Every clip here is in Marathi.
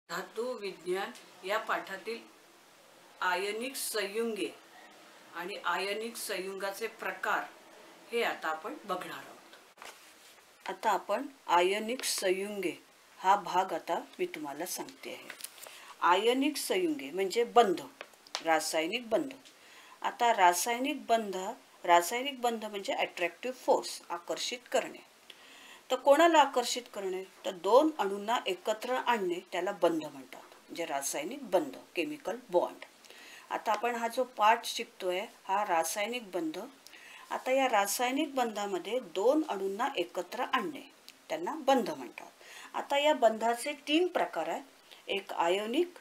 धातू विज्ञान या पाठातील आयनिक संयुगे आणि आयनिक संयुगाचे प्रकार हे आता आपण बघणार आहोत। आता आपण आयनिक संयुगे हा भाग आता मी तुम्हाला सांगते आहे। आयनिक संयुगे म्हणजे बंध, रासायनिक बंध। आता रासायनिक बंध म्हणजे अट्रॅक्टिव्ह फोर्स, आकर्षित करणे। तर कोणाला आकर्षित करणे? तर दोन अणूंना एकत्र आणणे त्याला बंध म्हणतात, म्हणजे रासायनिक बंध, केमिकल बॉन्ड। आता आपण हा जो पाठ शिकतोय हा रासायनिक बंध। आता या रासायनिक बंधामध्ये दोन अणूंना एकत्र आणणे त्यांना बंध म्हणतात। आता या बंधाचे तीन प्रकार आहेत, एक आयनिक,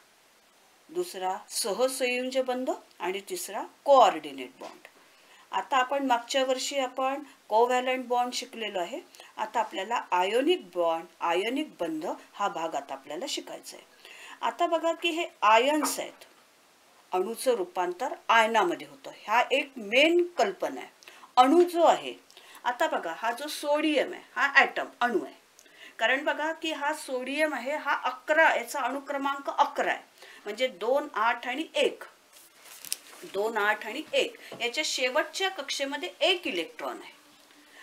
दुसरा सहसंयोजी बंध आणि तिसरा कोऑर्डिनेट बॉन्ड। आता आपण मागच्या वर्षी आपण कोव्हॅलंट बॉन्ड शिकलेलो आहे। आता आपल्याला आयनिक बंध हा भाग आता आपल्याला शिकायचा आहे। आता बघा की हे आयन्स आहेत, अणूचं रूपांतर आयनामध्ये होतं, हा एक मेन कल्पना आहे। अणू जो आहे, आता बघा हा जो सोडियम आहे हा ॲटम अणू आहे, कारण बघा की हा सोडियम आहे हा 11, याचा अणुक्रमांक 11 आहे, म्हणजे 2, 8 आणि 1, 2, 8 आणि 1 याच्या शेवटच्या कक्षेमध्ये एक इलेक्ट्रॉन आहे।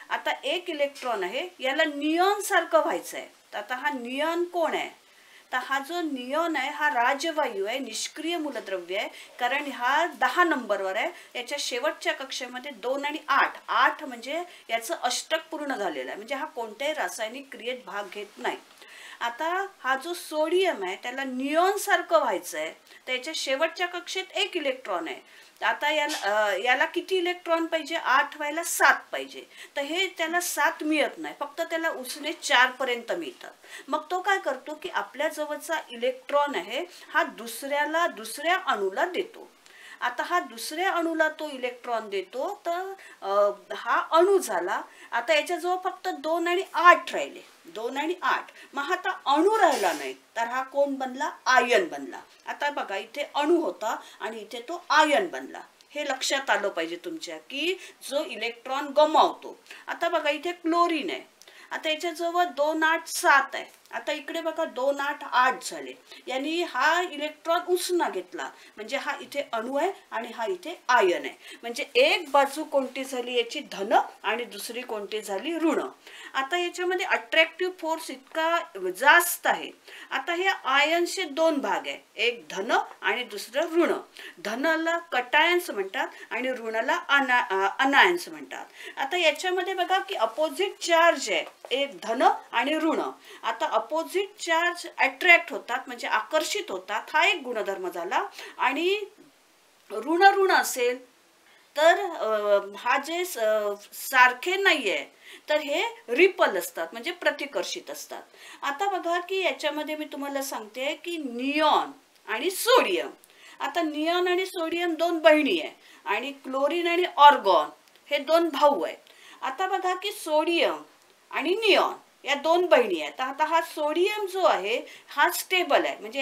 आता एक इलेक्ट्रॉन आहे, याला निऑन सारखं व्हायचं आहे। तर आता हा निऑन कोण आहे? तर हा जो निऑन आहे हा राजवायू आहे, निष्क्रिय मूलद्रव्य आहे, कारण हा 10 नंबरवर आहे। याच्या शेवटच्या कक्षेमध्ये 2 आणि 8, 8 म्हणजे याचं अष्टक पूर्ण झालेलं आहे, म्हणजे हा कोणत्याही रासायनिक क्रियेत भाग घेत नाही। आता हा जो सोडियम आहे त्याला निऑन सारखं व्हायचं आहे, त्याच्या शेवटच्या कक्षेत एक इलेक्ट्रॉन आहे। आता याला किती इलेक्ट्रॉन पाहिजे? 8 व्हायला 7 पाहिजे, तर हे त्याला 7 मिळत नाही, फक्त त्याला उसने 4 पर्यंत मिळतात। मग तो काय करतो की आपल्या जवळचा इलेक्ट्रॉन आहे हा दुसऱ्या अणूला देतो। आता हा दुसऱ्या अणूला तो इलेक्ट्रॉन देतो, तर हा अणू झाला। आता याच्याजवळ फक्त 2 आणि 8 राहिले, 2 आणि 8, मग आता अणू राहिला नाही, तर हा कोण बनला? आयन बनला। आता बघा इथे अणू होता आणि इथे तो आयन बनला, हे लक्षात आलं पाहिजे तुमच्या की जो इलेक्ट्रॉन गमावतो। आता बघा इथे क्लोरीन आहे, आता याच्याजवळ 2, 8, 7 आहे, आता इकडे बघा 2, 8, 8 झाले, यांनी हा इलेक्ट्रॉन उसना घेतला, म्हणजे हा इथे अणू आहे आणि हा इथे आयन आहे, म्हणजे एक बाजू कोणती झाली याची धन आणि दुसरी कोणती झाली ऋण। आता याच्यामध्ये अट्रॅक्टिव्ह फोर्स इतका जास्त आहे। आता हे आयनचे दोन भाग आहे, एक धन आणि दुसरं ऋण। धनला कटायन्स म्हणतात आणि ऋणाला अनायन्स म्हणतात। आता याच्यामध्ये बघा की अपोजिट चार्ज आहे, एक धन आणि ऋण। आता अपोजिट चार्ज अट्रॅक्ट होतात म्हणजे आकर्षित होतात, हा एक गुणधर्म झाला। आणि ऋण असेल तर हा जे सारखे नाहीये तर हे रिपल असतात, म्हणजे प्रतिकर्षित असतात। आता बघा की याच्यामध्ये मी तुम्हाला सांगते की निऑन आणि सोडियम, आता निऑन आणि सोडियम दोन बहिणी आहे आणि क्लोरीन आणि ऑर्गॉन हे दोन भाऊ आहेत। आता बघा की सोडियम आणि निऑन या दोन बहिणी आहेत। आता हा सोडियम जो आहे हा स्टेबल आहे, म्हणजे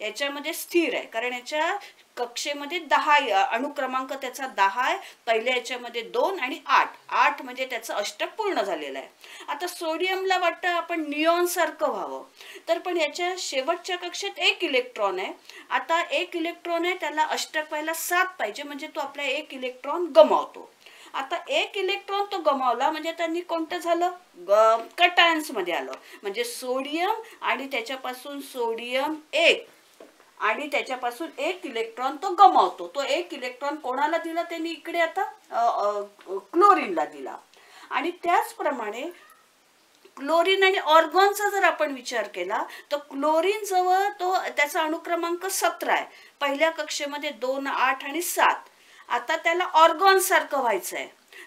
याच्यामध्ये स्थिर आहे, कारण याच्या कक्षेमध्ये 10 अणुक्रमांक त्याचा 10 आहे, पहिल्या याच्यामध्ये 2 आणि 8 म्हणजे त्याचं अष्टक पूर्ण झालेलं आहे। आता सोडियमला वाटतं आपण निऑन सारखं व्हावं, तर पण याच्या शेवटच्या कक्षेत एक इलेक्ट्रॉन आहे। आता एक इलेक्ट्रॉन आहे त्याला अष्टक व्हायला 7 पाहिजे, म्हणजे तो आपला एक इलेक्ट्रॉन गमावतो। आता एक इलेक्ट्रॉन तो गमावला म्हणजे त्यांनी कोणतं झालं? कटायन्स मध्ये आलं, म्हणजे सोडियम आणि त्याच्यापासून सोडियम 1 आणि त्याच्यापासून एक इलेक्ट्रॉन तो गमावतो। तो एक इलेक्ट्रॉन कोणाला दिला त्यांनी? इकडे आता क्लोरीनला दिला। आणि त्याचप्रमाणे क्लोरीन आणि ऑर्गॉनचा जर आपण विचार केला तर क्लोरीन जवळ तो त्याचा अणुक्रमांक 17 आहे, पहिल्या कक्षेमध्ये 2, 8 आणि 7। आता त्याला ऑर्गॉन सारखं व्हायचं आहे,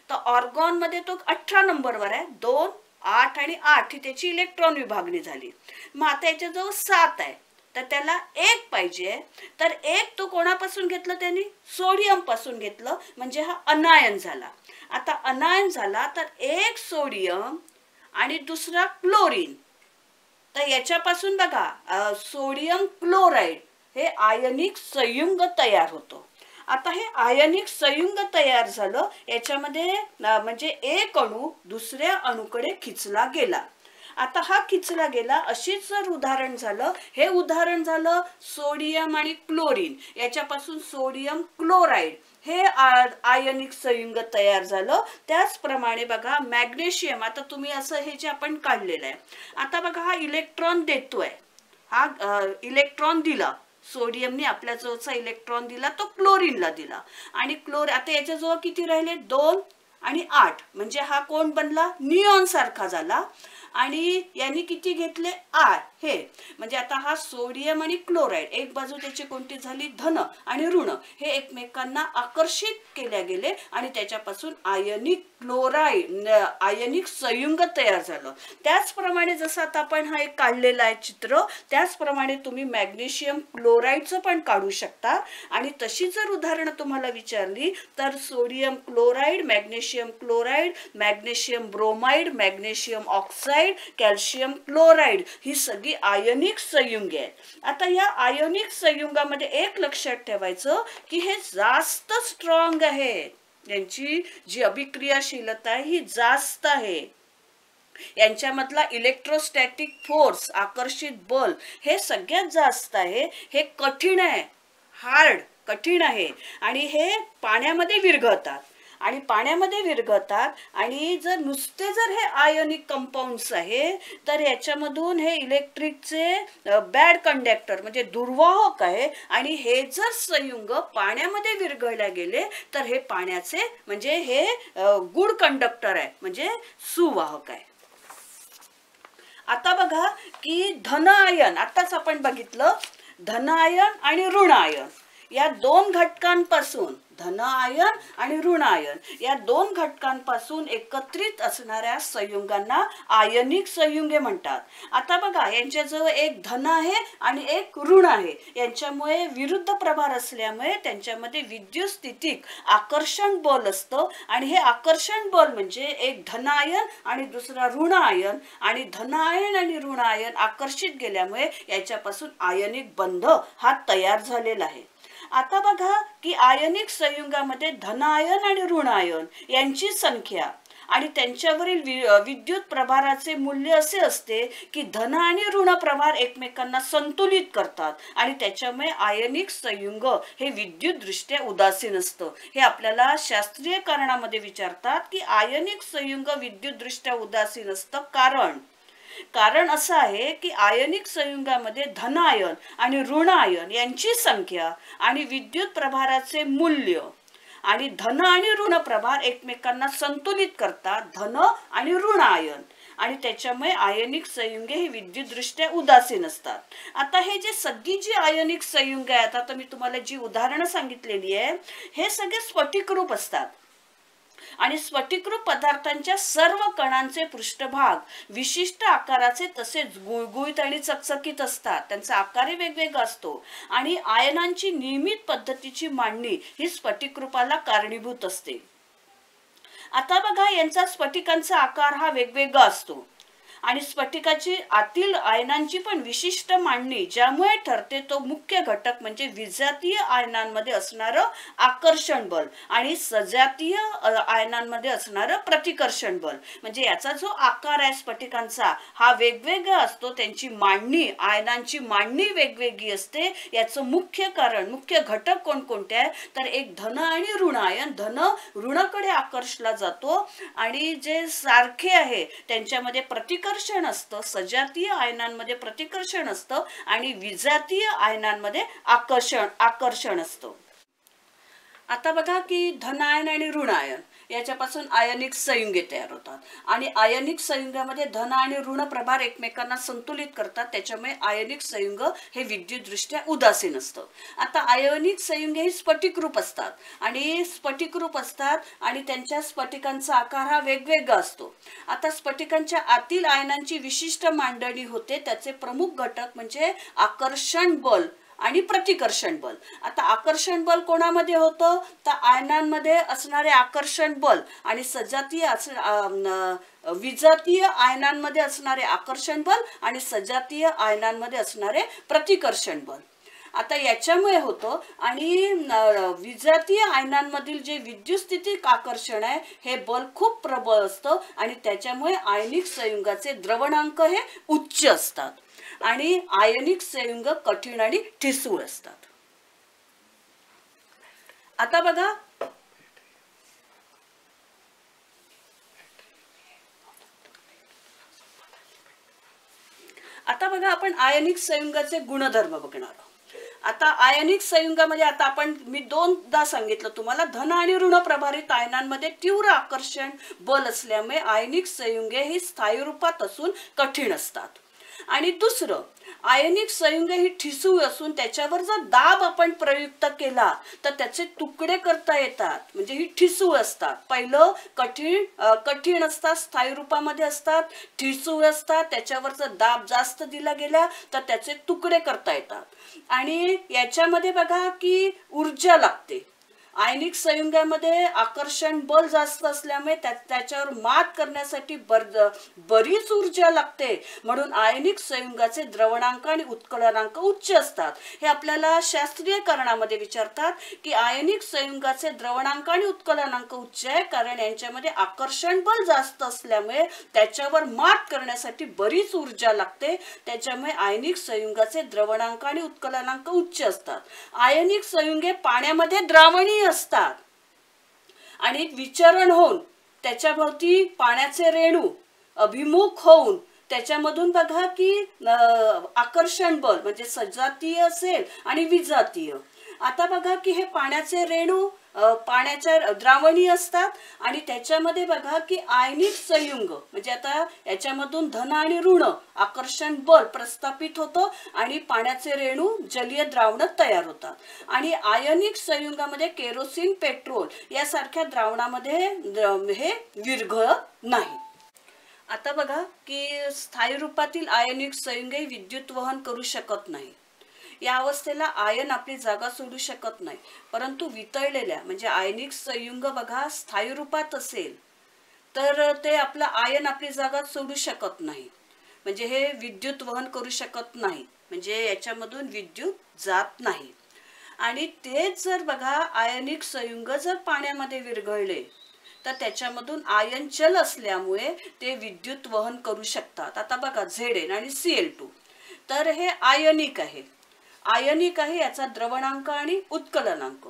तर ऑर्गॉन मध्ये तो 18 नंबरवर आहे, 2, 8 आणि 8 ही त्याची इलेक्ट्रॉन विभागणी झाली। मग आता याच्याजवळ 7 आहे, तर त्याला 1 पाहिजे, तर 1 तो कोणापासून घेतलं त्यांनी? सोडियम पासून घेतलं, म्हणजे हा अनायन झाला। आता अनायन झाला तर एक सोडियम आणि दुसरा क्लोरीन, तर याच्यापासून बघा सोडियम क्लोराईड हे आयनिक संयुग तयार होतो। आता हे आयनिक संयुग तयार झालं, याच्यामध्ये म्हणजे एक अणू दुसऱ्या अणूकडे खिचला गेला। आता हा खिचला गेला. अशीच जर उदाहरण झालं, हे उदाहरण झालं सोडियम आणि क्लोरीन, याच्यापासून सोडियम क्लोराईड हे आयनिक संयुग तयार झालं. त्याचप्रमाणे बघा मॅग्नेशियम, आता तुम्ही असं हे जे आपण काढलेलं आहे, आता बघा हा इलेक्ट्रॉन देतोय, हा इलेक्ट्रॉन दिला सोडियमने, आपल्या जवळचा इलेक्ट्रॉन दिला तो क्लोरीनला दिला, आणि आता याच्याजवळ किती राहिले 2 आणि 8, म्हणजे हा कोण बनला निऑन सारखा झाला. आणि यांनी किती घेतले 8, हे म्हणजे आता हा सोडियम आणि क्लोराईड एक बाजू त्याची कोणती झाली धन आणि ऋण, हे एकमेकांना आकर्षित केल्या गेले आणि त्याच्यापासून आयनिक क्लोराईड आयनिक संयुग तयार झालं. त्याचप्रमाणे जसं आता आपण हा एक काढलेला आहे चित्र, त्याचप्रमाणे तुम्ही मॅग्नेशियम क्लोराईडचं पण काढू शकता. आणि तशी जर उदाहरणं तुम्हाला विचारली तर sodium chloride, magnesium chloride, magnesium bromide, magnesium oxide, calcium chloride, ही सगळी आयनिक संयुगे आहेत. आता या आयनिक संयुगामध्ये एक लक्षात ठेवायचं की हे जास्त स्ट्रॉंग आहे, यांची जी अभिक्रियाशीलता आहे ही जास्त आहे, यांच्यामधला इलेक्ट्रोस्टॅटिक फोर्स आकर्षित बल हे सगळ्यात जास्त आहे, हे कठीण आहे, हार्ड कठीण आहे, आणि हे पाण्यामध्ये विरघळतात आणि पाण्यामध्ये विरघळतात. आणि जर नुसते जर हे आयनिक कंपाऊंड्स आहे तर याच्यामधून हे इलेक्ट्रिकचे बॅड कंडक्टर म्हणजे दुर्वाहक आहे, आणि हे जर संयुग पाण्यामध्ये विरघळले गेले तर हे पाण्याचे म्हणजे हे गुड कंडक्टर आहे, म्हणजे सुवाहक आहे. आता बघा की धन आयन, आताच आपण बघितलं धन आयन आणि ऋण आयन, या दोन घटकांपासून धन आयन आणि ऋण आयन या दोन घटकांपासून एकत्रित असणाऱ्या संयुगांना आयनिक संयुगे म्हणतात. आता बघा यांच्याजवळ एक धन आहे आणि एक ऋण आहे, यांच्यामुळे विरुद्ध प्रभार असल्यामुळे त्यांच्यामध्ये विद्युत स्थितिक आकर्षण बल असतं, आणि हे आकर्षण बल म्हणजे एक धन आयन आणि दुसरा ऋण आयन, आणि धन आयन आणि ऋण आयन आकर्षित गेल्यामुळे याच्यापासून आयनिक बंध हा तयार झालेला आहे. आता बघा की आयनिक संयुगामध्ये धन आयन आणि ऋण आयन यांची संख्या आणि त्यांच्यावरील विद्युत प्रभाराचे मूल्य असे असते की धन आणि ऋण प्रभार एकमेकांना संतुलित करतात, आणि त्याच्यामुळे आयनिक संयुग हे विद्युतदृष्ट्या उदासीन असतं. हे आपल्याला शास्त्रीय कारणामध्ये विचारतात की आयनिक संयुग विद्युतदृष्ट्या उदासीन असतं. कारण असं आहे की आयनिक संयुगामध्ये धन आयन आणि ऋण आयन यांची संख्या आणि विद्युत प्रभाराचे मूल्य आणि धन आणि ऋण प्रभार एकमेकांना संतुलित करतात, धन आणि ऋण आयन, आणि त्याच्यामुळे आयनिक संयुगे ही विद्युतदृष्ट्या उदासीन असतात. आता हे जे सगळी जी आयनिक संयुगे आहेत, आता मी तुम्हाला जी उदाहरणं सांगितलेली आहे हे सगळे स्फटिकरूप असतात, आणि स्फटिकरूप पदार्थांच्या सर्व कणांचे पृष्ठभाग विशिष्ट आकाराचे तसेच गुळगुळीत आणि चकचकीत असतात, त्यांचा आकार वेगवेगळा असतो, आणि आयनांची नियमित पद्धतीची मांडणी ही स्फटिकरूपाला कारणीभूत असते. आता बघा यांचा स्फटिकांचा आकार हा वेगवेगळा असतो, आणि स्फटिकाची आतील आयनांची पण विशिष्ट मांडणी ज्यामुळे ठरते तो मुख्य घटक म्हणजे विजातीय आयनांमध्ये असणारं आकर्षण बल आणि सजातीय आयनांमध्ये असणारं प्रतिकर्षण बल. म्हणजे याचा जो आकार आहे स्फटिकांचा हा वेगवेगळा असतो, त्यांची मांडणी आयनांची मांडणी वेगवेगळी असते. याचं मुख्य कारण मुख्य घटक कोणकोणते आहे तर एक धन आणि ऋण आयन, धन ऋणाकडे आकर्षला जातो, आणि जे सारखे आहे त्यांच्यामध्ये प्रतिकर्षण असतं, सजातीय आयनांमध्ये प्रतिकर्षण असतं आणि विजातीय आयनांमध्ये आकर्षण असतं. आता बघा की धन आयन आणि ऋण आयन याच्यापासून आयनिक संयुगे तयार होतात, आणि आयनिक संयुगामध्ये धन आणि ऋण प्रभार एकमेकांना संतुलित करतात, त्याच्यामुळे आयनिक संयुग हे विद्युतदृष्ट्या उदासीन असतं. आता आयनिक संयुगे ही स्फटिकरूप असतात आणि त्यांच्या स्फटिकांचा आकार हा वेगवेगळा असतो. आता स्फटिकांच्या आतील आयनांची विशिष्ट मांडणी होते, त्याचे प्रमुख घटक म्हणजे आकर्षण बल आणि प्रतिकर्षण बल. आता आकर्षण बल कोणामध्ये होतं तर आयनांमध्ये असणारे आकर्षण बल आणि सजातीय विजातीय आयनांमध्ये असणारे आकर्षण बल आणि सजातीय आयनांमध्ये असणारे प्रतिकर्षण बल. आता याच्यामुळे होतं आणि विजातीय आयनांमधील जे विद्युतस्थितिक आकर्षण आहे हे बल खूप प्रबळ असतं आणि त्याच्यामुळे आयनिक संयुगाचे द्रवणांक हे उच्च असतात आणि आयनिक संयुग कठीण आणि ठिसूळ असतात. आता बघा आपण आयनिक संयुगाचे गुणधर्म बघणार आहोत. आता आयनिक संयुगामध्ये आता आपण मी दोनदा सांगितलं तुम्हाला धन आणि ऋण प्रभारित आयनांमध्ये तीव्र आकर्षण बल असल्यामुळे आयनिक संयुगे ही स्थायी रूपात असून कठीण असतात. आणि दुसरं आयनिक संयुगे ही ठिसूळ असून त्याच्यावर जर दाब आपण प्रयुक्त केला तर त्याचे तुकडे करता येतात, म्हणजे ही ठिसूळ असतात. पहिलं कठीण असतात, स्थायी रूपामध्ये असतात, ठिसूळ असतात, त्याच्यावर जर दाब जास्त दिला गेला तर त्याचे तुकडे करता येतात. आणि याच्यामध्ये बघा की ऊर्जा लागते. आयनिक संयुगामध्ये आकर्षण बल जास्त असल्यामुळे त्याच्यावर मात करण्यासाठी बरीच ऊर्जा लागते, म्हणून आयनिक संयुगाचे द्रवणांक आणि उत्कलनांक उच्च असतात. हे आपल्याला शास्त्रीय कारणामध्ये विचारतात की आयनिक संयुगाचे द्रवणांक आणि उत्कलनांक उच्च आहे कारण यांच्यामध्ये आकर्षण बल जास्त असल्यामुळे त्याच्यावर मात करण्यासाठी बरीच ऊर्जा लागते, त्याच्यामुळे आयनिक संयुगाचे द्रवणांक आणि उत्कलनांक उच्च असतात. आयनिक संयुगे पाण्यामध्ये द्रावणीय असतात आणि विचरण होऊन त्याच्याभोवती पाण्याचे रेणू अभिमुख होऊन त्याच्यामधून बघा की आकर्षण बल म्हणजे सजातीय असेल आणि विजातीय. आता बघा की हे पाण्याचे रेणू पाण्याच्या द्रावणीय असतात आणि त्याच्यामध्ये बघा की आयनिक संयुग म्हणजे आता याच्यामधून धन आणि ऋण आकर्षण बल प्रस्थापित होतं आणि पाण्याचे रेणू जलीय द्रावण तयार होतात. आणि आयनिक संयुगामध्ये केरोसिन, पेट्रोल यासारख्या द्रावणामध्ये हे विरघळत नाही. आता बघा की स्थायी रूपातील आयनिक संयुगे विद्युत वहन करू शकत नाही. या अवस्थेला आयन आपली जागा सोडू शकत नाही, परंतु वितळलेल्या म्हणजे आयनिक संयुग बघा स्थायी रूपात असेल तर ते आपलं आयन आपली जागा सोडू शकत नाही, म्हणजे हे विद्युत वहन करू शकत नाही, म्हणजे याच्यामधून विद्युत जात नाही. आणि तेच जर बघा आयनिक संयुग जर पाण्यामध्ये विरघळले तर त्याच्यामधून आयन चल असल्यामुळे ते विद्युत वहन करू शकतात. आता बघा Zn आणि Cl2 तर हे आयनिक आहे. याचा द्रवणांक आणि उत्कलनांक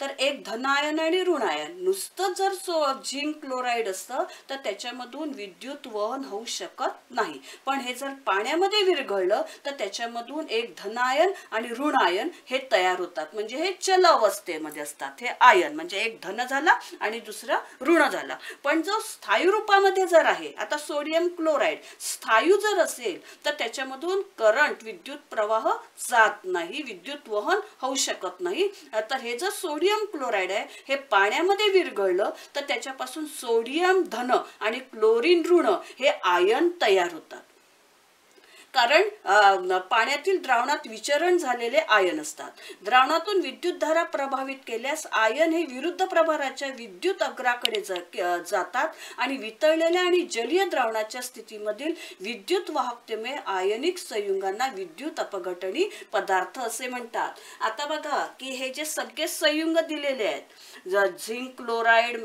तर एक धन आयन आणि ऋण आयन. नुसतं जर झिंक क्लोराईड असतं तर त्याच्यामधून विद्युत वहन होऊ शकत नाही, पण हे जर पाण्यामध्ये विरघळलं तर त्याच्यामधून एक धन आयन आणि ऋण आयन हे तयार होतात, म्हणजे हे चल अवस्थेमध्ये असतात. हे आयन म्हणजे एक धन झाला आणि दुसरा ऋण झाला. पण जो स्थायी रूपामध्ये जर आहे, आता सोडियम क्लोराईड स्थायू जर असेल तर त्याच्यामधून करंट विद्युत प्रवाह जात नाही, विद्युत वहन होऊ शकत नाही. तर हे जर सोडियम क्लोराईड आहे हे पाण्यामध्ये विरघळलं तर त्याच्यापासून सोडियम धन आणि क्लोरीन ऋण हे आयन तयार होतात, कारण पाण्यातील द्रावणात विचरण झालेले आयन असतात. द्रावणातून विद्युतधारा प्रभावित केल्यास आयन हे विरुद्ध प्रभाराच्या विद्युत अग्राकडे जातात आणि वितळलेल्या आणि जलीय द्रावणाच्या स्थितीमधील विद्युत वाहकतेमुळे आयनिक संयुगांना विद्युत अपघटनी पदार्थ असे म्हणतात. आता बघा की हे जे सगळे संयुग दिलेले आहेत, झिंक क्लोराईड,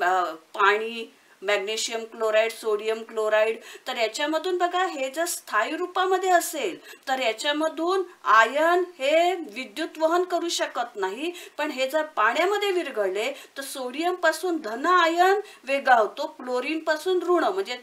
पाणी, मॅग्नेशियम क्लोराईड, सोडियम क्लोराईड, तर याच्यामधून बघा हे जर स्थायी रूपामध्ये असेल तर याच्यामधून आयन हे विद्युत वहन करू शकत नाही, पण हे जर पाण्यामध्ये विरघळले तर सोडियम पासून धन आयन वेगळा होतो, क्लोरीन पासून ऋण, म्हणजे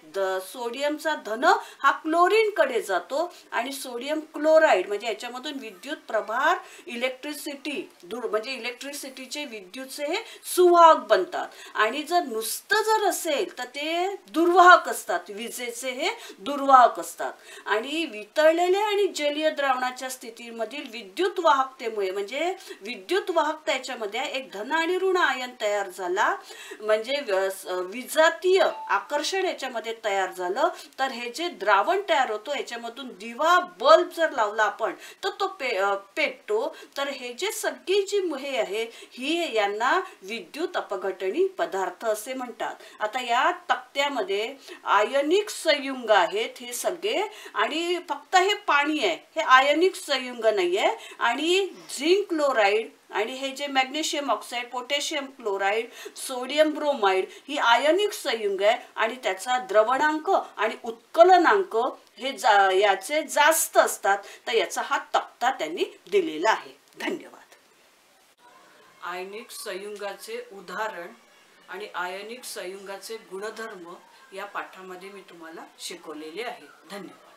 सोडियमचा धन हा क्लोरीन कडे जातो आणि सोडियम क्लोराईड म्हणजे याच्यामधून विद्युत प्रभार इलेक्ट्रिसिटी म्हणजे इलेक्ट्रिसिटीचे विद्युतचे हे सुवाहक बनतात. आणि जर नुसतं जर असेल तर ते दुर्वाहक असतात, विजेचे हे दुर्वाहक असतात. आणि वितळलेल्या आणि जलीय द्रावणाच्या स्थितीमधील विद्युत वाहकतेमुळे म्हणजे विद्युत वाहकता याच्यामध्ये एक धन आणि ऋण आयन तयार झाला, म्हणजे विजातीय आकर्षण याच्यामध्ये तयार झालं, तर हे जे द्रावण तयार होतो याच्यामधून दिवा बल्ब जर लावला आपण तर तो पेटतो. तर हे जे सगळी जी हे आहे ही यांना विद्युत अपघटनी पदार्थ असे म्हणतात. आता या या तक्त्यामध्ये आयनिक संयुग आहेत हे सगळे, आणि फक्त हे पाणी आहे, हे आयनिक संयुग नाही आहे. आणि झिंक क्लोराईड आणि हे जे magnesium oxide, potassium chloride, sodium bromide ही आयनिक संयुग आहे, आणि त्याचा द्रवणांक आणि उत्कलनांक हे याचे जास्त असतात. तर याचा हा तक्ता त्यांनी दिलेला आहे. धन्यवाद. आयनिक संयुगाचे उदाहरण आणि आयनिक संयुगाचे गुणधर्म या पाठामध्ये मी तुम्हाला शिकवलेले आहे. धन्यवाद.